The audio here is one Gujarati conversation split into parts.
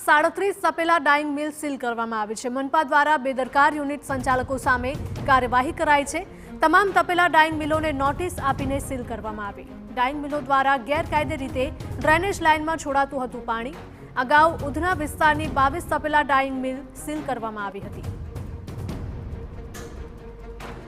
37 તપેલા ડાઇંગ મિલ સીલ કરવામાં આવી છે। મનપા દ્વારા બેદરકાર યુનિટ સંચાલકો સામે કાર્યવાહી કરાઈ છે। તમામ તપેલા ડાઇંગ મિલોને નોટિસ આપીને સીલ કરવામાં આવી। ડાઇંગ મિલો દ્વારા ગેરકાયદે રીતે ડ્રેનેજ લાઇનમાં છોડાતું હતું પાણી। અગાઉ ઉધના વિસ્તારની 22 તપેલા ડાઇંગ મિલ સીલ કરવામાં આવી હતી।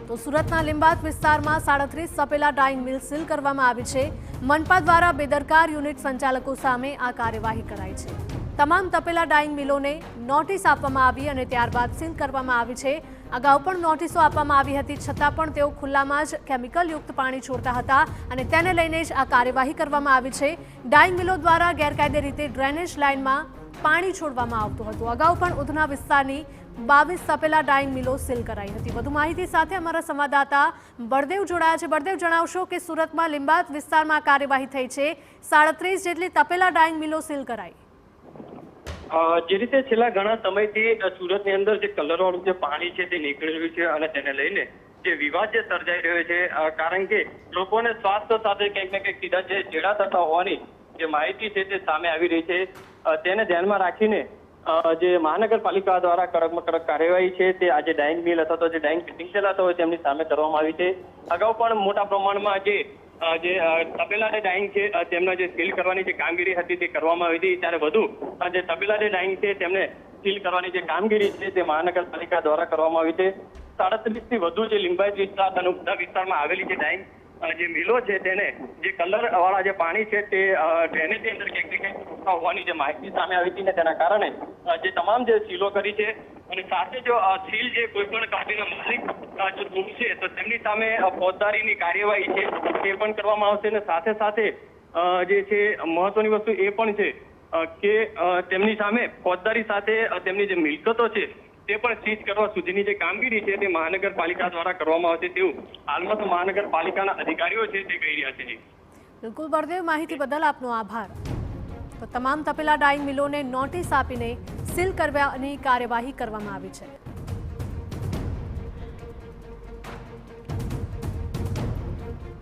તો સુરતના લીંબાદ વિસ્તારમાં 37 તપેલા ડાઇંગ મિલ સીલ કરવામાં આવી છે। મનપા દ્વારા બેદરકાર યુનિટ સંચાલકો સામે આ કાર્યવાહી કરાઈ છે। તમામ તપેલા ડાઇંગ મિલોને નોટિસ આપવામાં આવી અને ત્યારબાદ સીલ કરવામાં આવી છે। અગાઉ પણ નોટિસો આપવામાં આવી હતી, છતાં પણ તેઓ ખુલ્લામાં જ કેમિકલયુક્ત પાણી છોડતા હતા અને તેને લઈને જ આ કાર્યવાહી કરવામાં આવી છે। ડાઇંગ મિલો દ્વારા ગેરકાયદે રીતે ડ્રેનેજ લાઇનમાં પાણી છોડવામાં આવતું હતું। અગાઉ પણ ઉધના વિસ્તારની 22 તપેલા ડાઇંગ મિલો સીલ કરાઈ હતી। વધુ માહિતી સાથે અમારા સંવાદદાતા બળદેવ જોડાયા છે। બળદેવ, જણાવશો કે સુરતમાં લીંબાદ વિસ્તારમાં કાર્યવાહી થઈ છે, 37 જેટલી તપેલા ડાઇંગ મિલો સીલ કરાઈ। જે રીતે છેલ્લા ઘણા સમયથી સુરતની અંદર જે કલરવાળું જે પાણી છે તે નીકળી રહ્યું છે અને તેને લઈને જે વિવાદ જે સર્જાઈ રહ્યો છે, કારણ કે લોકોને સ્વાસ્થ્ય સાથે કંઈક ને કંઈક સીધા જે ચેડા થતા હોવાની જે માહિતી છે તે સામે આવી રહી છે। તેને ધ્યાનમાં રાખીને જે મહાનગરપાલિકા દ્વારા કડકમાં કડક કાર્યવાહી છે તે આજે ડાઇંગ મિલ અથવા તો જે ડાઇંગ ફિટિંગ ચલાવતા હોય તેમની સામે કરવામાં આવી છે। અગાઉ પણ મોટા પ્રમાણમાં જે તપેલા ડાઇંગ છે તેમના જે સીલ કરવાની જે કામગીરી હતી તે કરવામાં આવી હતી, ત્યારે વધુ જે તપેલા ડાઇંગ છે તેમને સીલ કરવાની જે કામગીરી છે તે મહાનગરપાલિકા દ્વારા કરવામાં આવી છે। 37 થી વધુ જે લીંબાયત વિસ્તાર અને ઉધના વિસ્તારમાં આવેલી જે ડાઇંગ જે મિલો છે તેને જે કલર વાળા જે પાણી છે તે ડ્રેનેજની અંદર ક્યાંક ને ક્યાંક હોવાની જે માહિતી સામે આવી હતી ને તેના કારણે જે તમામ જે સીલો કરી છે અને સાથે જો સીલ જે કોઈ પણ કંપનીના માલિક જો તોડશે તો તેમની સામે ફોજદારીની કાર્યવાહી છે તે પણ કરવામાં આવશે અને સાથે સાથે જે છે મહત્વની વસ્તુ એ પણ છે કે તેમની સામે ફોજદારી સાથે તેમની જે મિલકતો છે તે પણ સીઝ કરવા સુધીની જે કામગીરી છે તે મહાનગરપાલિકા દ્વારા કરવામાં આવશે તેવું હાલમાં તો મહાનગરપાલિકાના અધિકારીઓ છે તે કહી રહ્યા છે। બિલકુલ બળદેવ, માહિતી બદલ આપનો આભાર। તો તમામ તપેલા ડાઇંગ મિલોને નોટિસ આપીને સીલ કરવાની કાર્યવાહી કરવામાં આવી છે।